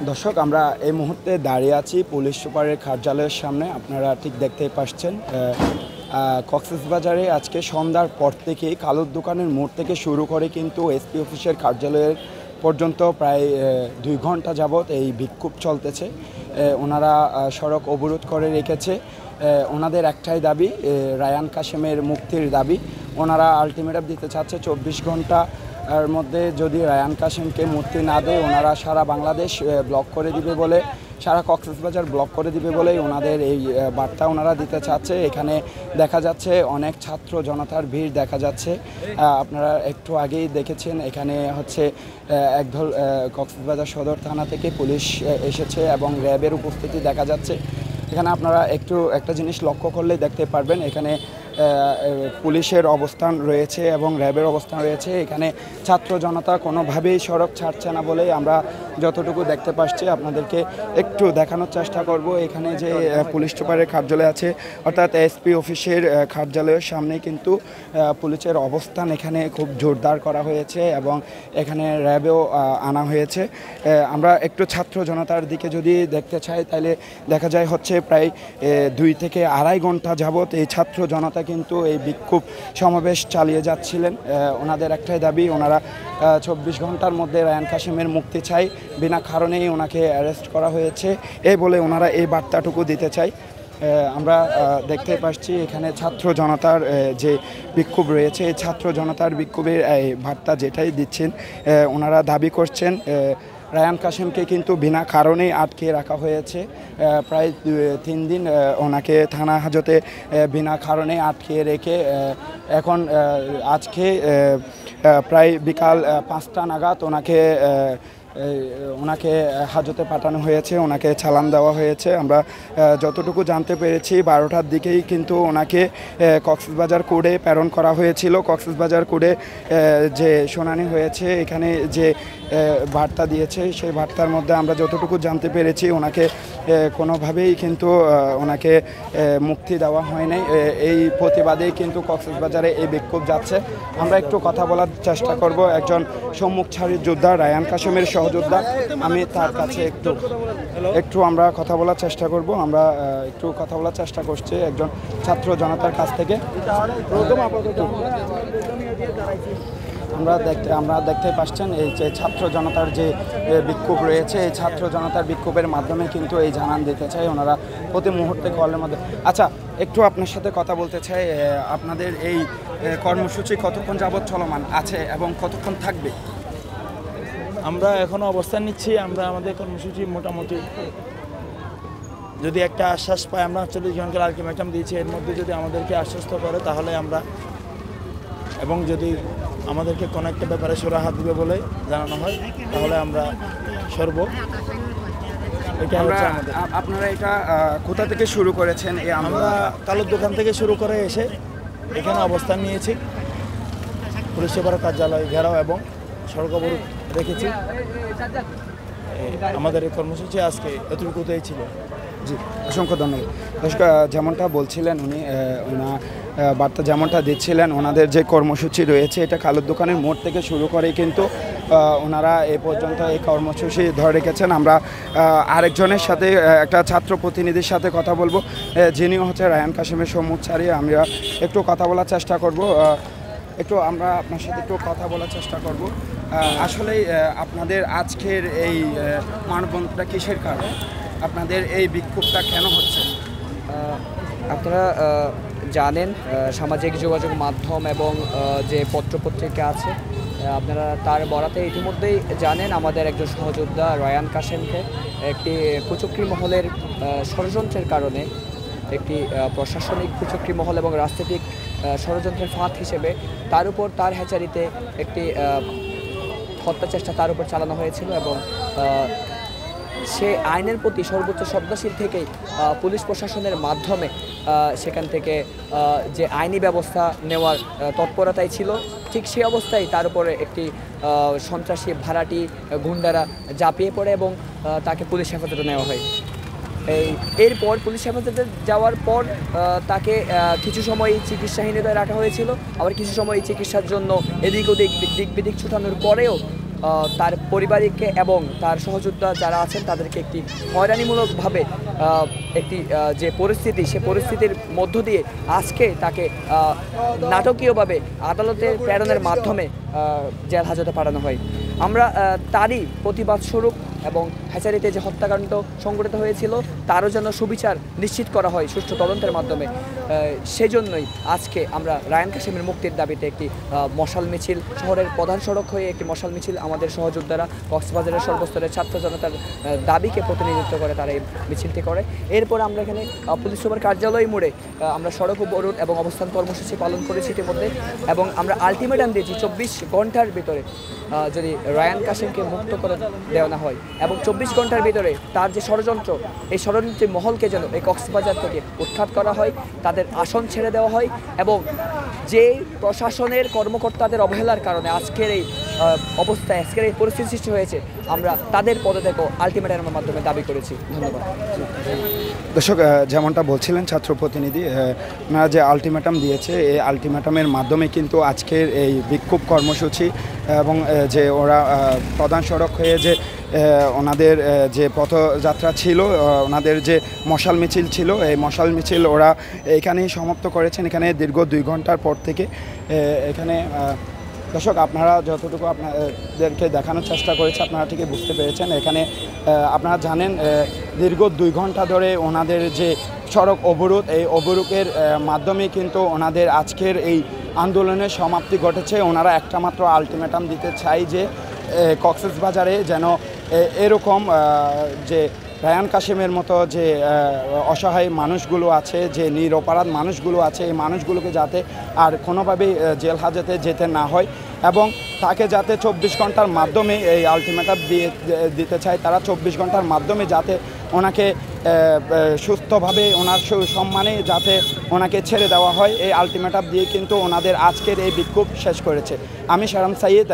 দর্শক, আমরা এই মুহূর্তে দাঁড়িয়ে আছি পুলিশ সুপারের কার্যালয়ের সামনে। আপনারা ঠিক দেখতেই পাচ্ছেন কক্সবাজারে আজকে সন্ধ্যার পর থেকেই কালোর দোকানের মোড় থেকে শুরু করে কিন্তু এসপি অফিসের কার্যালয়ের পর্যন্ত প্রায় 2 ঘন্টা যাবৎ এই বিক্ষোভ চলতেছে। ওনারা সড়ক অবরোধ করে রেখেছে। ওনাদের একটাই দাবি, রায়ান কাশেমের মুক্তির দাবি। ওনারা আলটিমেটাম দিতে চাচ্ছে 24 ঘন্টা এর মধ্যে যদি রায়ান কাশেমকে মুক্তি না দেয় ওনারা সারা বাংলাদেশ ব্লক করে দিবে বলে, সারা কক্সবাজার ব্লক করে দিবে বলে ওনাদের এই বার্তা ওনারা দিতে চাচ্ছে। এখানে দেখা যাচ্ছে অনেক ছাত্র জনতার ভিড় দেখা যাচ্ছে। আপনারা একটু আগেই দেখেছেন এখানে হচ্ছে একদল কক্সবাজার সদর থানা থেকে পুলিশ এসেছে এবং র্যাবের উপস্থিতি দেখা যাচ্ছে। এখানে আপনারা একটা জিনিস লক্ষ্য করলে দেখতে পারবেন, এখানে পুলিশের অবস্থান রয়েছে এবং র্যাবের অবস্থান রয়েছে। এখানে ছাত্র জনতা কোনোভাবেই সড়ক ছাড়ছে না বলে আমরা যতটুকু দেখতে পাচ্ছি আপনাদেরকে একটু দেখানোর চেষ্টা করব। এখানে যে পুলিশ সুপারের কার্যালয় আছে অর্থাৎ এসপি অফিসের কার্যালয়ের সামনে কিন্তু পুলিশের অবস্থান এখানে খুব জোরদার করা হয়েছে এবং এখানে র্যাবেও আনা হয়েছে। আমরা একটু ছাত্র জনতার দিকে যদি দেখতে চাই তাহলে দেখা যায় হচ্ছে প্রায় 2 থেকে আড়াই ঘন্টা যাবৎ এই ছাত্র জনতা কিন্তু এই বিক্ষোভ সমাবেশ চালিয়ে যাচ্ছিলেন। ওনাদের একটাই দাবি, ওনারা 24 ঘন্টার মধ্যে রায়ান কাশেমের মুক্তি চাই, বিনা কারণেই ওনাকে অ্যারেস্ট করা হয়েছে এই বলে ওনারা এই বার্তাটুকু দিতে চাই। আমরা দেখতে পাচ্ছি এখানে ছাত্র জনতার যে বিক্ষোভ রয়েছে, এই ছাত্র জনতার বিক্ষোভের বার্তা যেটাই দিচ্ছেন, ওনারা দাবি করছেন রায়ান কাশেমকে কিন্তু বিনা কারণেই আটকে রাখা হয়েছে। প্রায় 3 দিন ওনাকে থানা হাজতে বিনা কারণে আটকে রেখে এখন আজকে প্রায় বিকাল 5টা নাগাদ ওনাকে হাজতে পাঠানো হয়েছে, ওনাকে চালান দেওয়া হয়েছে। আমরা যতটুকু জানতে পেরেছি 12টার দিকেই কিন্তু ওনাকে কক্সবাজার কোর্টে প্রেরণ করা হয়েছিল। কক্সবাজার কোর্টে যে শুনানি হয়েছে, এখানে যে বার্তা দিয়েছে সেই বার্তার মধ্যে আমরা যতটুকু জানতে পেরেছি ওনাকে কোনোভাবেই কিন্তু ওনাকে মুক্তি দেওয়া হয় নাই। এই প্রতিবাদেই কিন্তু কক্সবাজারে এই বিক্ষোভ যাচ্ছে। আমরা একটু কথা বলার চেষ্টা করব একজন সম্মুখ সারির যোদ্ধা, রায়ান কাশেমের সহযোদ্ধা। আমি তার কাছে একটু আমরা কথা বলার চেষ্টা করব। আমরা একটু কথা বলার চেষ্টা করছি একজন ছাত্র জনতার কাছ থেকে। আমরা দেখতে পাচ্ছেন এই যে ছাত্র জনতার যে বিক্ষোভ রয়েছে, এই ছাত্র জনতার বিক্ষোভের মাধ্যমে কিন্তু এই জানান দিতে চাই ওনারা প্রতি মুহূর্তে কলের মধ্যে। আচ্ছা, একটু আপনার সাথে কথা বলতে চাই, আপনাদের এই কর্মসূচি কতক্ষণ যাবৎ চলমান আছে এবং কতক্ষণ থাকবে? আমরা এখনও অবস্থান নিচ্ছি। আমরা আমাদের কর্মসূচি মোটামুটি যদি একটা আশ্বাস পাই, আমরা 40 জনকে আলটিমেটাম দিয়েছি, এর মধ্যে যদি আমাদেরকে আশ্বস্ত করে তাহলে আমরা, এবং যদি আমাদেরকে কোনো একটা ব্যাপারে সুরাহা দিবে বলে জানানো হয় তাহলে আমরা সরব। আপনারা এটা কোথা থেকে শুরু করেছেন? আমরা কালোর দোকান থেকে শুরু করে এসে এখানে অবস্থান নিয়েছি, পুলিশ সুপারের কার্যালয় ঘেরাও এবং সড়ক অবরোধ রেখেছি। আমাদের এই কর্মসূচি আজকে এতটুকুতেই ছিল। জি, অসংখ্য ধন্যবাদ। দর্শক, যেমনটা বলছিলেন উনি, বার্তা যেমনটা দিচ্ছিলেন, ওনাদের যে কর্মসূচি রয়েছে এটা কালোর দোকানের মোড় থেকে শুরু করে কিন্তু ওনারা এ পর্যন্ত এই কর্মসূচি ধরে রেখেছেন। আমরা আরেকজনের সাথে, একটা ছাত্র প্রতিনিধির সাথে কথা বলবো, যিনি হচ্ছে রায়ান কাশেমের সম্মুখসারী। আমরা একটু কথা বলার চেষ্টা করব। আমরা আপনার সাথে একটু কথা বলার চেষ্টা করব। আসলে আপনাদের আজকের এই মানববন্ধনটা কিসের কারণ? আপনাদের এই বিক্ষোভটা কেন হচ্ছে? আপনারা জানেন সামাজিক যোগাযোগ মাধ্যম এবং যে পত্রপত্রিকা আছে, আপনারা তার বরাতে ইতিমধ্যেই জানেন আমাদের একজন সহযোদ্ধা রায়ান কাশেমকে একটি কুচক্রী মহলের ষড়যন্ত্রের কারণে, একটি প্রশাসনিক কুচক্রী মহল এবং রাজনৈতিক ষড়যন্ত্রের ফাঁদ হিসেবে তার হ্যাচারিতে একটি হত্যা চেষ্টা তার উপর চালানো হয়েছিল এবং সে আইনের প্রতি সর্বোচ্চ শ্রদ্ধাশীল থেকেই পুলিশ প্রশাসনের মাধ্যমে সেখান থেকে যে আইনি ব্যবস্থা নেওয়ার তৎপরতাই ছিল, ঠিক সেই অবস্থায় তার উপরে একটি সন্ত্রাসী ভাড়াটি গুন্ডারা ঝাঁপিয়ে পড়ে এবং তাকে পুলিশ হেফাজতে নেওয়া হয়। এরপর পুলিশ হেফাজতে যাওয়ার পর তাকে কিছু সময় চিকিৎসাহীনতায় রাখা হয়েছিল, আবার কিছু সময় চিকিৎসার জন্য এদিক ওদিক দিক বিদিক ছুটানোর পরেও তার পরিবারকে এবং তার সহযোদ্ধা যারা আছেন তাদেরকে একটি হয়রানিমূলকভাবে একটি যে পরিস্থিতি, সে পরিস্থিতির মধ্য দিয়ে আজকে তাকে নাটকীয়ভাবে আদালতে প্রেরণের মাধ্যমে জেল হাজতে পাঠানো হয়। আমরা তারই প্রতিবাদ স্বরূপ এবং হ্যাচারিতে যে হত্যাকাণ্ড সংঘটিত হয়েছিল তারও যেন সুবিচার নিশ্চিত করা হয় সুষ্ঠু তদন্তের মাধ্যমে, সেজন্যই আজকে আমরা রায়ান কাশেমের মুক্তির দাবিতে একটি মশাল মিছিল, শহরের প্রধান সড়ক হয়ে একটি মশাল মিছিল আমাদের সহযোদ্ধারা কক্সবাজারের সর্বস্তরের ছাত্র জনতার দাবিকে প্রতিনিধিত্ব করে তারা এই মিছিলটি করে। এরপর আমরা এখানে পুলিশ সুপার কার্যালয় মোড়ে আমরা সড়ক অবরোধ এবং অবস্থান কর্মসূচি পালন করেছি ইতিমধ্যে, এবং আমরা আলটিমেটাম দিয়েছি 24 ঘন্টার ভিতরে যদি রায়ান কাশেমকে মুক্ত করে দেওয়া না হয় এবং 24 ঘন্টার ভিতরে তার যে ষড়যন্ত্র, এই ষড়যন্ত্রী মহলকে যেন এই কক্সবাজার থেকে উৎখাত করা হয়, তাদের আসন ছেড়ে দেওয়া হয়, এবং যেই প্রশাসনের কর্মকর্তাদের অবহেলার কারণে আজকের এই অবস্থায়, আজকের এই পরিস্থিতি সৃষ্টি হয়েছে, আমরা তাদের পদত্যাগ আলটিমেটামের মাধ্যমে দাবি করেছি। ধন্যবাদ। দর্শক, যেমনটা বলছিলেন ছাত্র প্রতিনিধি, ওনারা যে আলটিমেটাম দিয়েছে, এই আলটিমেটামের মাধ্যমে কিন্তু আজকের এই বিক্ষোভ কর্মসূচি এবং যে ওরা প্রধান সড়ক হয়ে যে ওনাদের যে পথযাত্রা ছিল, ওনাদের যে মশাল মিছিল ছিল, এই মশাল মিছিল ওরা এখানেই সমাপ্ত করেছেন। এখানে দীর্ঘ 2 ঘন্টার পর থেকে এখানে দর্শক, আপনারা যতটুকু আপনাদেরকে দেখানোর চেষ্টা করেছে আপনারা ঠিকই বুঝতে পেরেছেন। এখানে আপনারা জানেন দীর্ঘ 2 ঘন্টা ধরে ওনাদের যে সড়ক অবরোধ, এই অবরোধের মাধ্যমে কিন্তু ওনাদের আজকের এই আন্দোলনের সমাপ্তি ঘটেছে। ওনারা একটা মাত্র আলটিমেটাম দিতে চাই যে কক্সবাজারে যেন এরকম যে রায়ান কাশেমের মতো যে অসহায় মানুষগুলো আছে, যে নিরপরাধ মানুষগুলো আছে, এই মানুষগুলোকে যাতে আর কোনোভাবেই জেল হাজতে যেতে না হয়, এবং তাকে যাতে 24 ঘন্টার মাধ্যমে এই আলটিমেটাম দিতে চায়, তারা 24 ঘন্টার মাধ্যমে যাতে ওনাকে সুস্থভাবে ওনার সম্মানে যাতে ওনাকে ছেড়ে দেওয়া হয়, এই আলটিমেটাম দিয়ে কিন্তু ওনাদের আজকের এই বিক্ষোভ শেষ করেছে। আমি শারাম সাইদ।